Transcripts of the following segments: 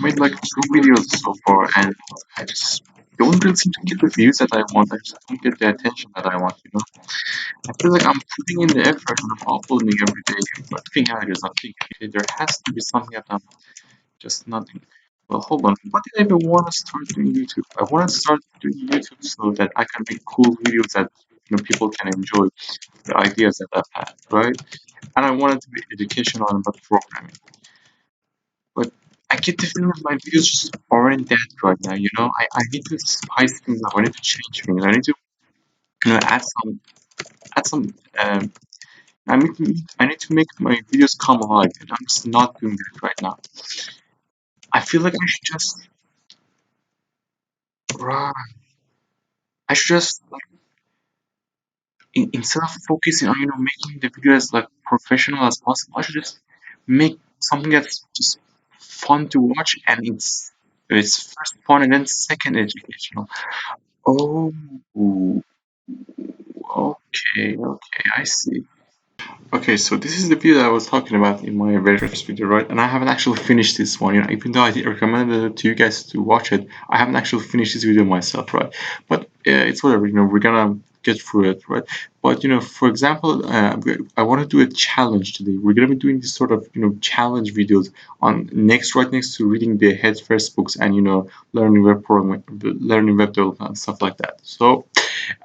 made like 2 videos so far, and I just don't really seem to get the views that I want. I just don't get the attention that I want. I feel like I'm putting in the effort and I'm uploading every day, but I think I just not think okay, there has to be something that I'm just not doing. Well, hold on. What did I even want to start doing YouTube? I want to start doing YouTube so that I can make cool videos that people can enjoy the ideas that I've had, right? And I want it to be educational and about programming. But I get the feeling that my videos just aren't that right now. I need to spice things up. I need to change things. I need to add some. I need to make my videos come alive, and I'm just not doing that right now. I feel like I should just right. I should just like instead of focusing on making the video as like professional as possible, I should just make something that's just fun to watch, and it's first fun and then second educational. Oh, okay, I see. Okay, so this is the video that I was talking about in my very first video, right? And I haven't actually finished this one, even though I did recommend it to you guys to watch it, I haven't actually finished this video myself, right? But it's whatever, we're gonna get through it, right? But for example, I want to do a challenge today. We're gonna be doing this sort of challenge videos on right next to reading the head first books and learning web programming, learning web development and stuff like that. So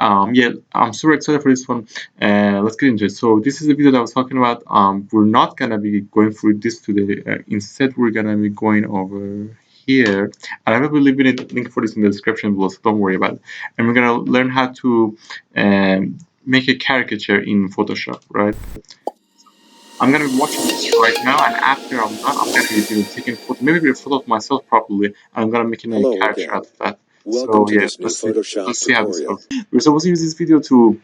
yeah, I'm super excited for this one. Let's get into it. So this is the video that I was talking about. We're not gonna be going through this today. Instead, we're gonna be going over here, and I will be leaving a link for this in the description below, so don't worry about it. And we're gonna learn how to make a caricature in Photoshop, right? I'm gonna be watching this right now, and after I'm done, I'm gonna be taking photo, maybe a photo of myself properly, and I'm gonna make a Hello caricature again. out of that. Welcome So to yeah, this new let's see. Photoshop Let's see how this tutorial. goes. We're supposed to use this video to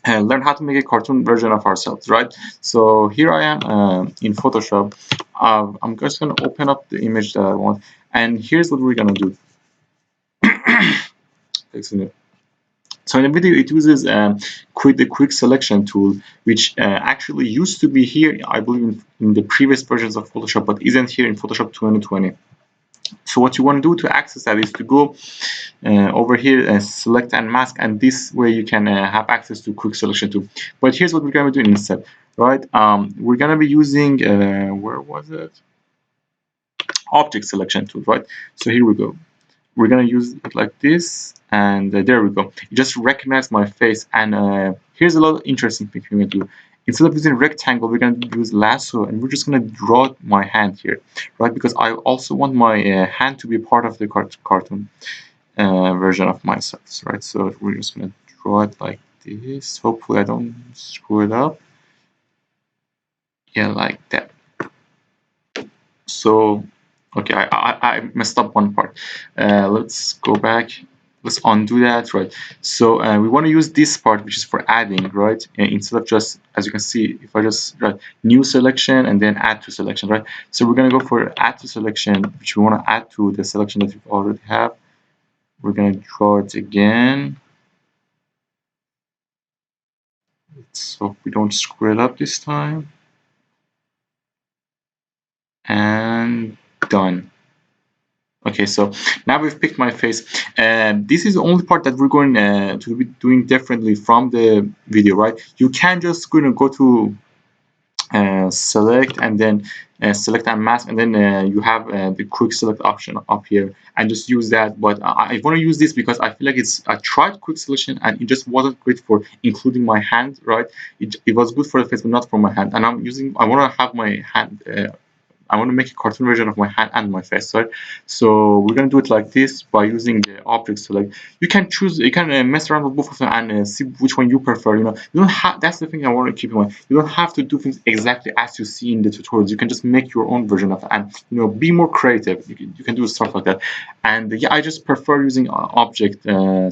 learn how to make a cartoon version of ourselves, right? So here I am in Photoshop. I'm just gonna open up the image that I want, and here's what we're gonna do. Excuse me. So in the video, it uses the quick selection tool, which actually used to be here, I believe, in the previous versions of Photoshop, but isn't here in Photoshop 2020. So what you want to do to access that is to go over here and select and mask, and this way you can have access to quick selection too. But here's what we're going to be doing instead, right? We're going to be using where was it, object selection tool, right? So here we go. We're going to use it like this, and there we go. You just recognize my face, and here's a lot of interesting thing we're going to do. Instead of using rectangle, we're going to use lasso, and we're just going to draw my hand here, right? Because I also want my hand to be part of the cartoon version of myself, right? So we're just gonna draw it like this. Hopefully I don't screw it up. Yeah, like that. So, okay, I messed up one part. Let's go back. Let's undo that, right? So we want to use this part, which is for adding, right? Instead of just, as you can see, if I just write new selection and then add to selection, right? So we're gonna go for add to selection, which we want to add to the selection that we already have. We're gonna draw it again. So we don't screw it up this time. And done. Okay, so now we've picked my face, and this is the only part that we're going to be doing differently from the video, right? You can just go to select and then select and mask, and then you have the quick select option up here, and just use that. But I want to use this because I feel like I tried quick selection and it just wasn't great for including my hand, right? It was good for the face but not for my hand, and I want to have my hand I want to make a cartoon version of my hand and my face, right? So we're gonna do it like this by using the object select. You can choose, you can mess around with both of them and see which one you prefer. You don't have. That's the thing I want to keep in mind. You don't have to do things exactly as you see in the tutorials. You can just make your own version of it and be more creative. You can do stuff like that. And yeah, I just prefer using object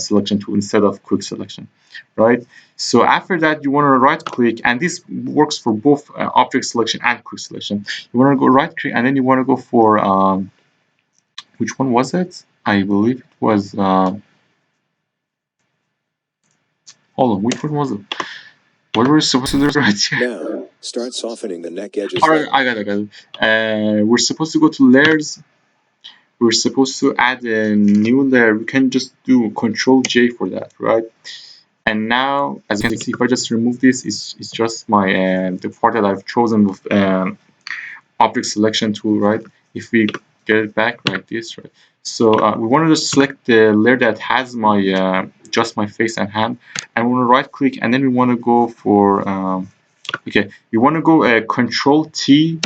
selection tool instead of quick selection, right? So after that, you want to right click, and this works for both object selection and quick selection. You want to go right click, and then you want to go for which one was it? I believe it was hold on, which one was it? What were we supposed to do right here? Now, Start softening the neck edges. Alright, I got it. We're supposed to go to layers. We're supposed to add a new layer. We can just do Control J for that, right? And now, as you can see, if I just remove this, it's just my the part that I've chosen with object selection tool, right? If we get it back like this, right? So we want to just select the layer that has my just my face and hand, and we want to right click, and then we want to go for okay, we want to go Control T,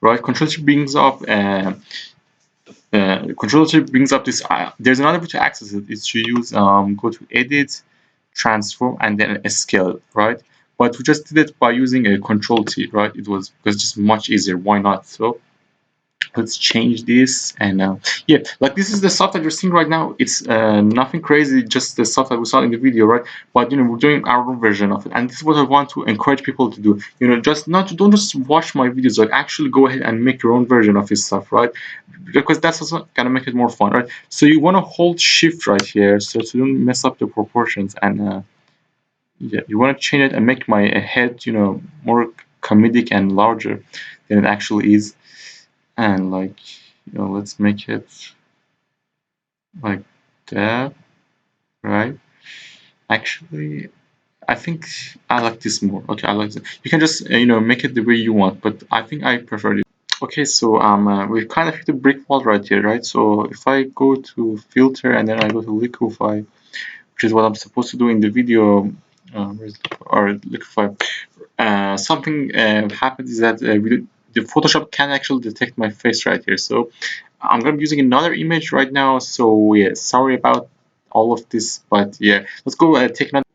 right? Control T brings up Control T brings up this. There's another way to access it. Is to use go to Edit, Transform, and then Scale, right? But we just did it by using a Control T, right? It was because just much easier. Why not? So let's change this, and yeah, like this is the stuff that you're seeing right now. It's nothing crazy, just the stuff that we saw in the video, right? But we're doing our own version of it, and this is what I want to encourage people to do. Just not don't just watch my videos, like actually go ahead and make your own version of this stuff, right? Because that's also gonna make it more fun, right? So you want to hold shift right here so to don't mess up the proportions, and yeah, you want to change it and make my head more comedic and larger than it actually is. And like let's make it like that, right? Actually, I think I like this more. Okay, I like this. You can just make it the way you want, but I think I prefer it. Okay, so we kind of hit the brick wall right here, right? So if I go to filter and then I go to liquify, which is what I'm supposed to do in the video, or liquify, something happens is that the Photoshop can actually detect my face right here. So I'm gonna be using another image right now. So yeah, sorry about all of this, but yeah, let's go take another.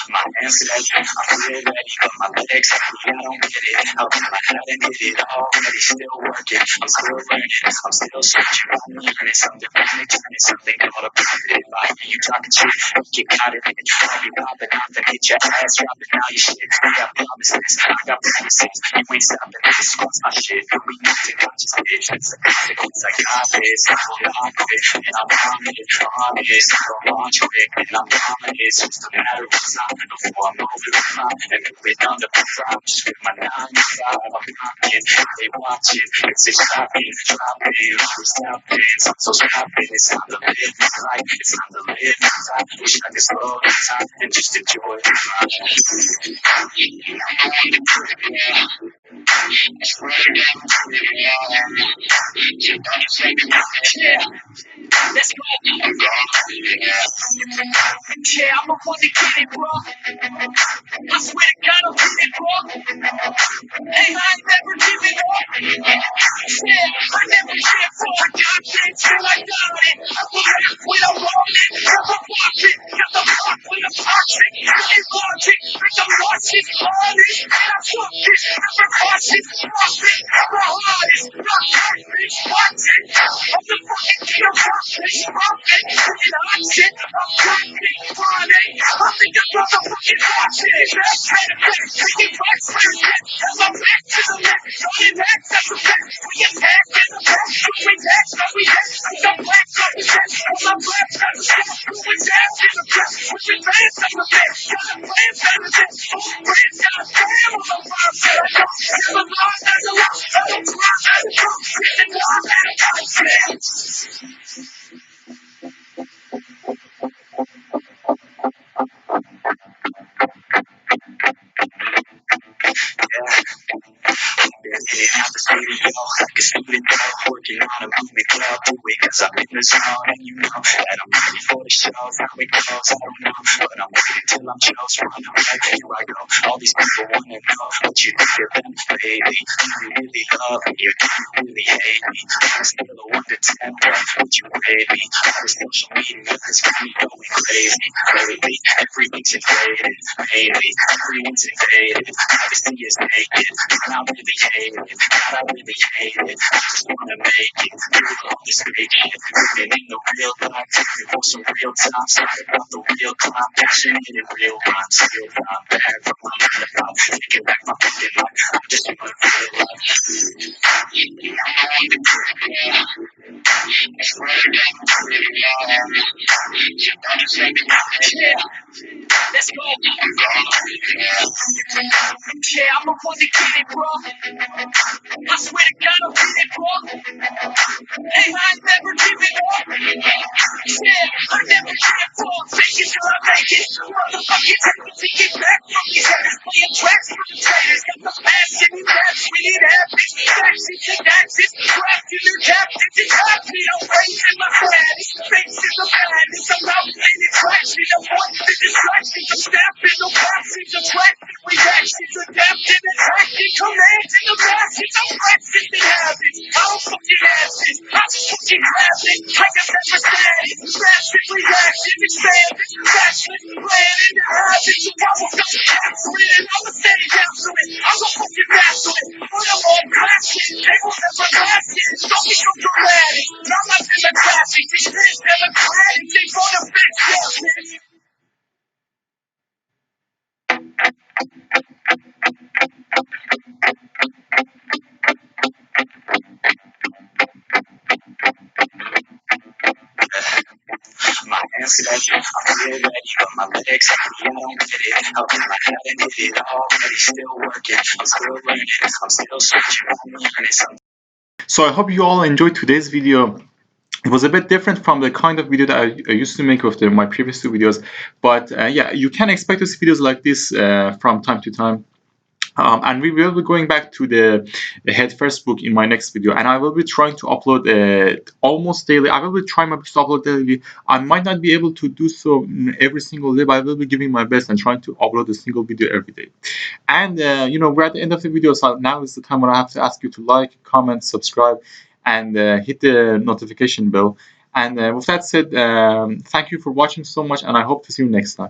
My hands steady, I feel ready, but my legs heavy, I don't get it. How come I hadn't did it already? Still working, I'm still learning, I'm still searching, I'm learning something, finally turning something called a positive. I hear you talking shit, you got it, I'll be popping off and hit your ass, dropping all your shit. Yeah, I promise this, I got promises, you ain't stopping this, squats my shit, you be nothing, I just did. It's a consequence, I got this, I'm on it, and I'm on it, honest, I'm launch quick, and I'm on it, it's just a matter of time before I'm over the top and moving under the crowd. Just with my 9 to 5, I'm rocking, they watching, it's a shopping, dropping, always stopping, so stopping, it's time to live my life, it's time to live my life, wish I could slow the time and just enjoy the ride. Yeah, let's go. Yeah, I'm a one to get it, bro. I swear to God, I'll get it, bro. Hey, I ain't never giving up. Yeah, I never give up. I got it till I got it. I will laugh when I'm rolling. Never watch it. Got the block when I'm toxic. It's logic. Like I'm watching honest. And I took it. Never cautious. Profit. The hardest. Not perfect. Watch it. I'm the fucking king of perfect. Profit. And I shit. I'm perfect. Friday. I think I'm motherfucking watching. Taking back first. As I'm back to the left. Going back. That's a fact. We attack in the back. We attack. We attack. I'm black. I'm black. I'm black. We attack in the back. We advance. I'm the best. Got a plan. Got a best. Friends. Got a plan. On the fire. Said I don't. Never lie. That's a lie. I don't cry. I don't come. Sitting down. I don't care. In and out the studio, like a student though, working on a movement club, do it cause I'm in the zone, and you know that I'm ready for the show, how it goes, I don't know, but I'm waiting till I'm chose, run away, here I go, all these people wanna know what you think of them, baby, do you really love me, or do you really hate me, on a scale of 1 to 10, what would you rate me, all this social media has got me going crazy, lately, everything's invaded, mainly, everyone's invaded, privacy is naked, and I really hate it, God, I really hate it, I just wanna make it, through all this make shit. Living in the real life, taking for some real time. Started about the real climb, passionate in real rhyme. Still rhyme bad from my mind. Taking back my fucking life. I just wanna feel like. Yeah, let's go. Yeah, I'm a one to get it, bro. I swear to God, I'll get it, bro. Hey, I ain't never giving up. Yeah, I never give up. Fake it till I make it. Motherfucking take to get back from these haters. Playing tracks for the traitors. Got the passion and raps when it happens. Factions and axes. Crafting their captains. It's happy. I'm raising my status. Facing the madness. I'm out gaining traction. Avoiding the distractions. I'm snapping the passions. Attracting reactions. Adapting, attacking, commanding the masses. I'm practicing habits. I don't fucking have this. I just fucking grab it. Like a never static. Massive reaction. Expanding. Passion. Planning the habits. So I will fucking capture it. And I'ma stay after it. I'm gonna fucking master it. Put them on passion. They will never last it. Don't be so dramatic. I'm not democratic. This shit is democratic. They wanna fix this. My hands steady, I feel ready, but my legs heavy, I don't get it. How come I haven't hit it already? Still working, I'm still learning, I'm still searching, I'm learning something. So I hope you all enjoyed today's video. It was a bit different from the kind of video that I used to make with my previous two videos, but yeah, you can expect to see videos like this from time to time. And we will be going back to the headfirst book in my next video, and I will be trying to upload almost daily. I will be trying my best to upload daily. I might not be able to do so every single day, but I will be giving my best and trying to upload a single video every day. And we're at the end of the video, so now is the time when I have to ask you to like, comment, subscribe, and hit the notification bell. And with that said, thank you for watching so much, and I hope to see you next time.